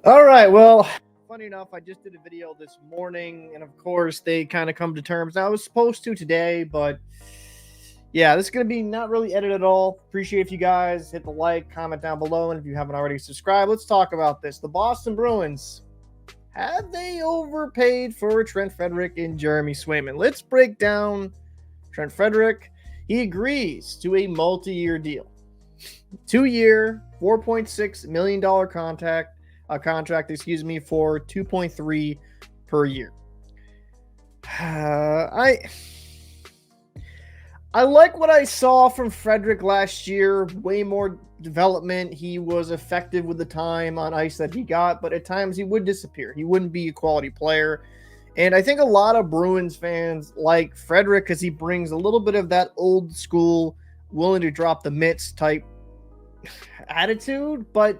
All right. Well, funny enough, I just did a video this morning, and of course, they kind of come to terms. Now, I was supposed to today, but yeah, this is going to be not really edited at all. Appreciate if you guys hit the like, comment down below, and if you haven't already subscribed, let's talk about this. The Boston Bruins, have they overpaid for Trent Frederic and Jeremy Swayman? Let's break down Trent Frederic. He agrees to a multi-year deal. 2-year, $4.6 million contract, for 2.3 per year. I like what I saw from Frederic last year. Way more development. He was effective with the time on ice that he got, but at times he would disappear. He wouldn't be a quality player. And I think a lot of Bruins fans like Frederic because he brings a little bit of that old school, willing to drop the mitts type attitude. But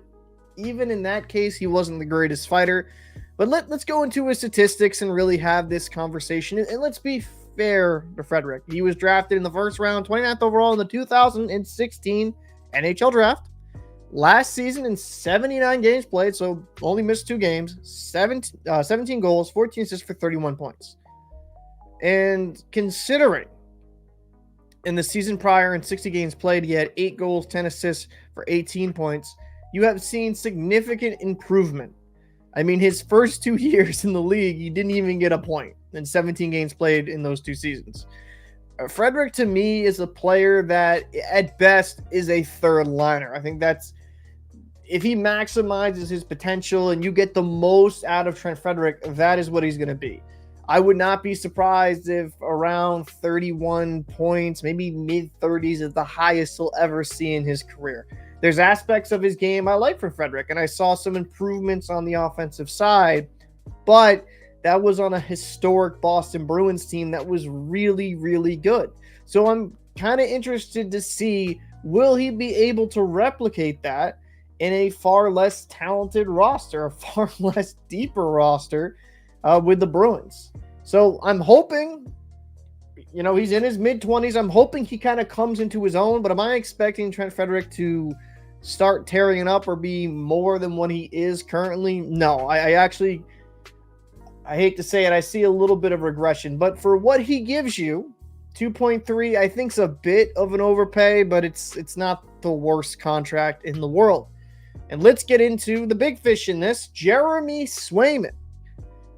even in that case, he wasn't the greatest fighter. But let's go into his statistics and really have this conversation. And let's be fair to Frederic. He was drafted in the first round, 29th overall in the 2016 NHL draft. Last season in 79 games played, so only missed 2 games, 17 goals, 14 assists for 31 points. And considering in the season prior in 60 games played, he had 8 goals, 10 assists for 18 points. You have seen significant improvement. I mean, his first 2 years in the league, he didn't even get a point in 17 games played in those 2 seasons. Frederic, to me, is a player that, at best, is a third liner. I think that's, if he maximizes his potential and you get the most out of Trent Frederic, that is what he's going to be. I would not be surprised if around 31 points, maybe mid-30s is the highest he'll ever see in his career. There's aspects of his game I like from Frederic, and I saw some improvements on the offensive side, but that was on a historic Boston Bruins team that was really, really good. So I'm kind of interested to see, will he be able to replicate that in a far less talented roster, a far less deeper roster with the Bruins? So I'm hoping, he's in his mid-20s. I'm hoping he kind of comes into his own, but am I expecting Trent Frederic to start tearing it up or be more than what he is currently? No, I hate to say it, I see a little bit of regression, but for what he gives you, 2.3, I think is a bit of an overpay, but it's not the worst contract in the world. And let's get into the big fish in this. Jeremy Swayman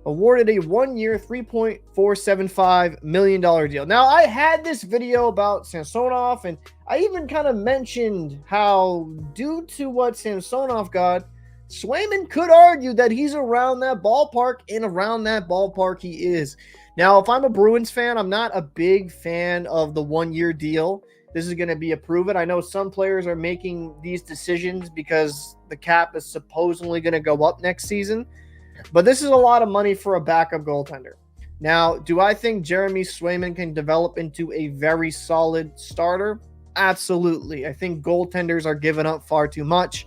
awarded a 1-year, $3.475 million deal. Now, I had this video about Samsonov, and I even kind of mentioned how, due to what Samsonov got, Swayman could argue that he's around that ballpark, and around that ballpark he is. Now, if I'm a Bruins fan, I'm not a big fan of the 1-year deal. This is going to be a prove-it. I know some players are making these decisions because the cap is supposedly going to go up next season, but this is a lot of money for a backup goaltender. Now, do I think Jeremy Swayman can develop into a very solid starter? Absolutely. I think goaltenders are giving up far too much.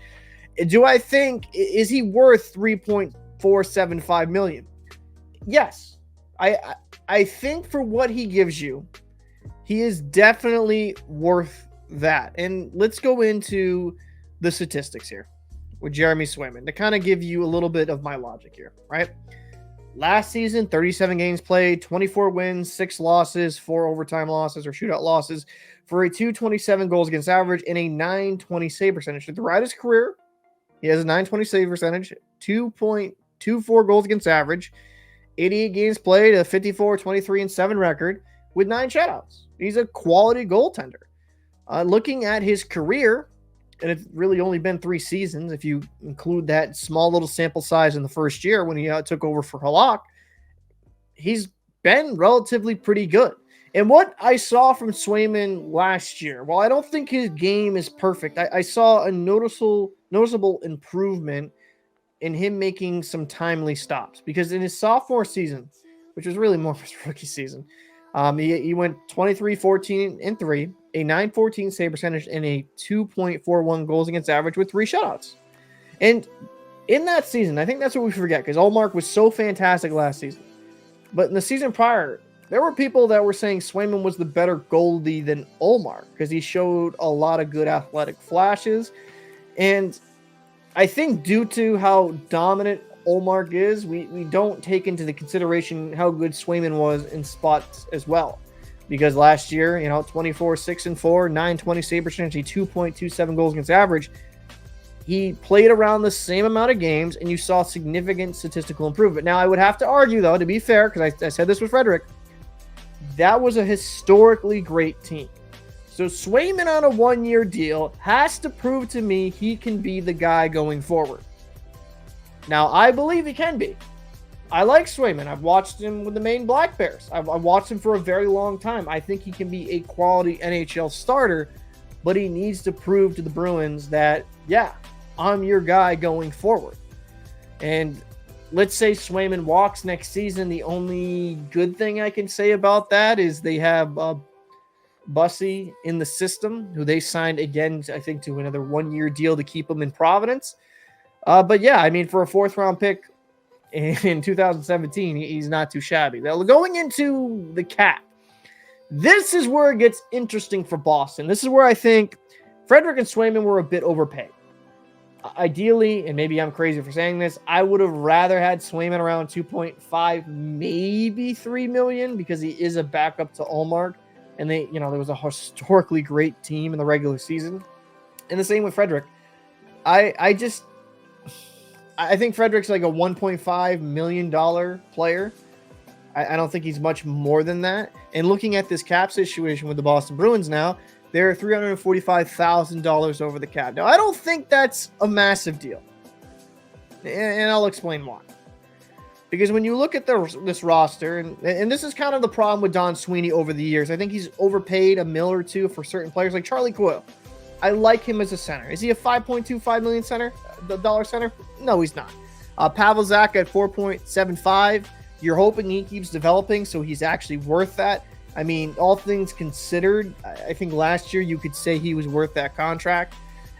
Do I think, is he worth $3.475 million? Yes. I think for what he gives you, he is definitely worth that. And let's go into the statistics here with Jeremy Swayman to kind of give you a little bit of my logic here, right? Last season, 37 games played, 24 wins, 6 losses, 4 overtime losses or shootout losses for a .227 goals against average and a .920 save percentage. Throughout his career, he has a .920 save percentage, 2.24 goals against average, 88 games played, a 54, 23, and 7 record with 9 shutouts. He's a quality goaltender. Looking at his career, and it's really only been 3 seasons if you include that small little sample size in the first year when he took over for Halak, he's been relatively pretty good. And what I saw from Swayman last year, while I don't think his game is perfect, I saw a noticeable improvement in him making some timely stops. Because in his sophomore season, which was really more of his rookie season, he went 23, 14, and 3, a .914 save percentage, and a 2.41 goals against average with 3 shutouts. And in that season, I think that's what we forget, because Ullmark was so fantastic last season. But in the season prior, there were people that were saying Swayman was the better goalie than Ullmark because he showed a lot of good athletic flashes. And I think due to how dominant Olmark is, we don't take into the consideration how good Swayman was in spots as well. Because last year, 24, 6 and 4, 920 save percentage, 2.27 goals against average. He played around the same amount of games, and you saw significant statistical improvement. Now, I would have to argue, though, to be fair, because I said this with Frederic, that was a historically great team. So Swayman on a one-year deal has to prove to me he can be the guy going forward. Now, I believe he can be. I like Swayman. I've watched him with the Maine Black Bears. I've watched him for a very long time. I think he can be a quality NHL starter, but he needs to prove to the Bruins that, yeah, I'm your guy going forward. And let's say Swayman walks next season. The only good thing I can say about that is they have Bussy in the system, who they signed again, I think, to another one-year deal to keep him in Providence. But yeah, I mean, for a fourth-round pick in 2017, he's not too shabby. Now, going into the cap, this is where it gets interesting for Boston. This is where I think Frederic and Swayman were a bit overpaid. Ideally, and maybe I'm crazy for saying this, I would have rather had Swayman around 2.5, maybe 3 million, because he is a backup to Olmark. And there was a historically great team in the regular season. And the same with Frederic. I think Frederic's like a $1.5 million player. I don't think he's much more than that. And looking at this cap situation with the Boston Bruins now, they're $345,000 over the cap. Now, I don't think that's a massive deal. And I'll explain why. Because when you look at this roster, and this is kind of the problem with Don Sweeney over the years, I think he's overpaid $1 million or $2 million for certain players, like Charlie Coyle. I like him as a center. Is he a $5.25 million center? The dollar center? No, he's not. Pavel Zacha at 4.75. You're hoping he keeps developing, so he's actually worth that. I mean, all things considered, I think last year you could say he was worth that contract.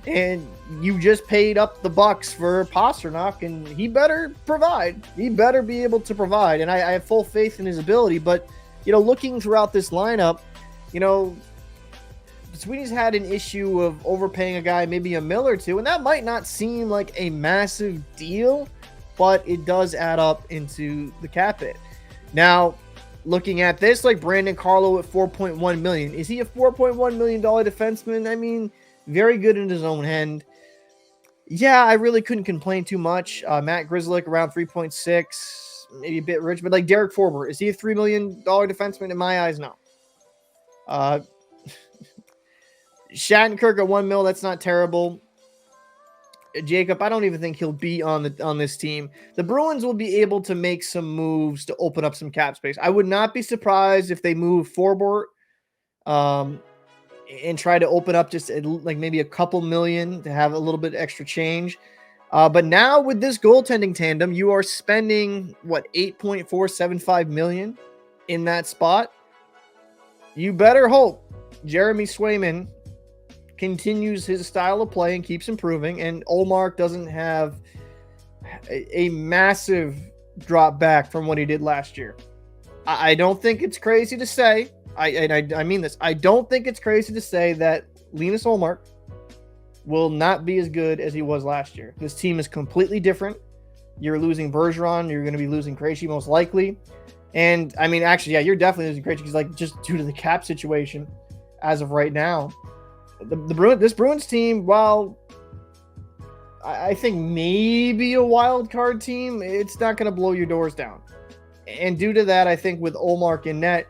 And you just paid up the bucks for Pastrnak, and he better provide. He better be able to provide. And I have full faith in his ability. But, looking throughout this lineup, Sweeney's had an issue of overpaying a guy maybe $1 million or $2 million, and that might not seem like a massive deal, but it does add up into the cap hit. Now, looking at this, like Brandon Carlo at $4.1 million. Is he a $4.1 million defenseman? I mean, very good in his own end. Yeah, I really couldn't complain too much. Matt Grzelcyk around 3.6, maybe a bit rich, but like Derek Forbort, is he a $3 million defenseman? In my eyes, no. Shattenkirk at $1 million, that's not terrible. Jacob, I don't even think he'll be on this team. The Bruins will be able to make some moves to open up some cap space. I would not be surprised if they move Forbort and try to open up just like maybe a couple million to have a little bit extra change. But now with this goaltending tandem, you are spending $8.475 million in that spot. You better hope Jeremy Swayman continues his style of play and keeps improving, and Olmark doesn't have a massive drop back from what he did last year. I don't think it's crazy to say, I mean this, I don't think it's crazy to say that Linus Olmark will not be as good as he was last year. This team is completely different. You're losing Bergeron, you're going to be losing Krejci most likely. And I mean, actually, yeah, you're definitely losing Krejci because, like, just due to the cap situation as of right now, this Bruins team, while I think maybe a wild card team, it's not going to blow your doors down. And due to that, I think with Olmark in net,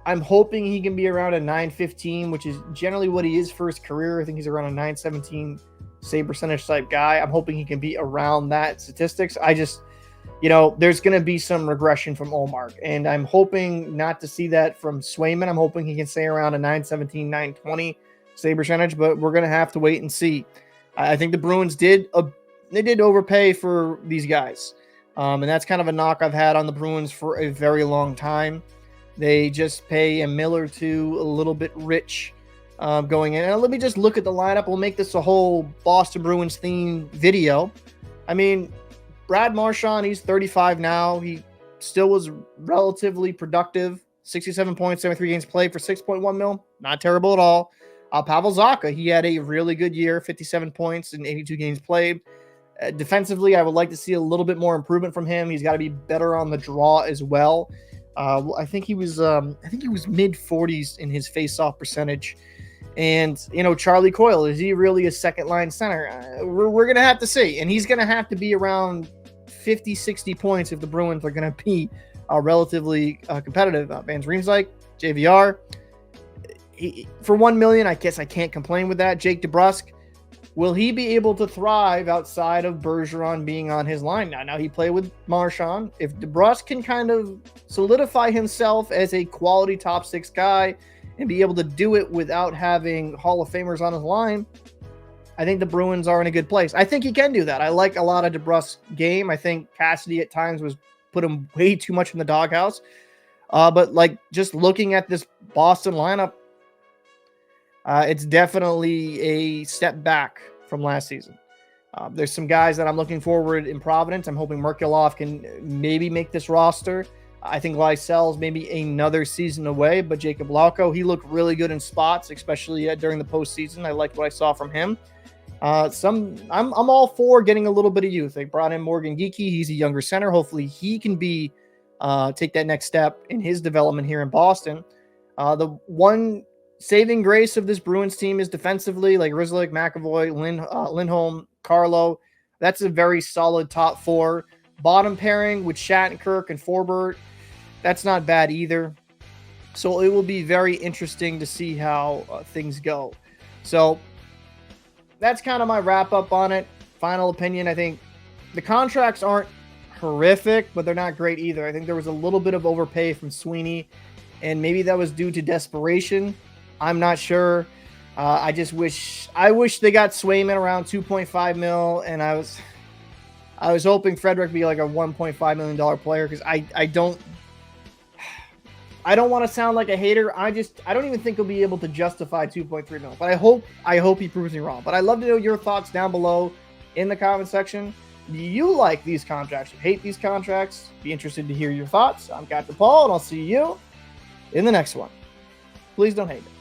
I'm hoping he can be around a 915, which is generally what he is for his career. I think he's around a 917 save percentage type guy. I'm hoping he can be around that statistics. I just, there's going to be some regression from Olmark, and I'm hoping not to see that from Swayman. I'm hoping he can stay around a 917, 920 save percentage, but we're going to have to wait and see. I think the Bruins did overpay for these guys. And that's kind of a knock I've had on the Bruins for a very long time. They just pay $1 million or $2 million, a little bit rich going in. And let me just look at the lineup. We'll make this a whole Boston Bruins theme video. I mean, Brad Marchand, he's 35 now. He still was relatively productive. 67 points, 73 games played for $6.1 million. Not terrible at all. Pavel Zacha, he had a really good year, 57 points in 82 games played. Defensively, I would like to see a little bit more improvement from him. He's got to be better on the draw as well. I think he was mid 40s in his face-off percentage. And, Charlie Coyle, is he really a second-line center? We're going to have to see. And he's going to have to be around 50, 60 points if the Bruins are going to be relatively competitive. Van Riemsdyk, JVR. For $1 million, I guess I can't complain with that. Jake DeBrusk, will he be able to thrive outside of Bergeron being on his line? Now he played with Marchand. If DeBrusk can kind of solidify himself as a quality top 6 guy and be able to do it without having Hall of Famers on his line, I think the Bruins are in a good place. I think he can do that. I like a lot of DeBrusk's game. I think Cassidy at times was put him way too much in the doghouse. But just looking at this Boston lineup, it's definitely a step back from last season. There's some guys that I'm looking forward in Providence. I'm hoping Merkulov can maybe make this roster. I think Lysel's maybe another season away, but Jacob Lauko, he looked really good in spots, especially during the postseason. I liked what I saw from him. I'm all for getting a little bit of youth. They brought in Morgan Geekie. He's a younger center. Hopefully he can take that next step in his development here in Boston. The one saving grace of this Bruins team is defensively, like Ryslik, McAvoy, Lindholm, Carlo. That's a very solid top 4. Bottom pairing with Shattenkirk and Forbort, that's not bad either. So it will be very interesting to see how things go. So that's kind of my wrap up on it. Final opinion, I think the contracts aren't horrific, but they're not great either. I think there was a little bit of overpay from Sweeney, and maybe that was due to desperation. I'm not sure. I wish they got Swayman around 2.5 mil, and I was hoping Frederic be like a $1.5 million player, because I don't want to sound like a hater. I don't even think he'll be able to justify 2.3 mil. But I hope he proves me wrong. But I'd love to know your thoughts down below in the comment section. Do you like these contracts? You hate these contracts? Be interested to hear your thoughts. I'm Captain Paul, and I'll see you in the next one. Please don't hate it.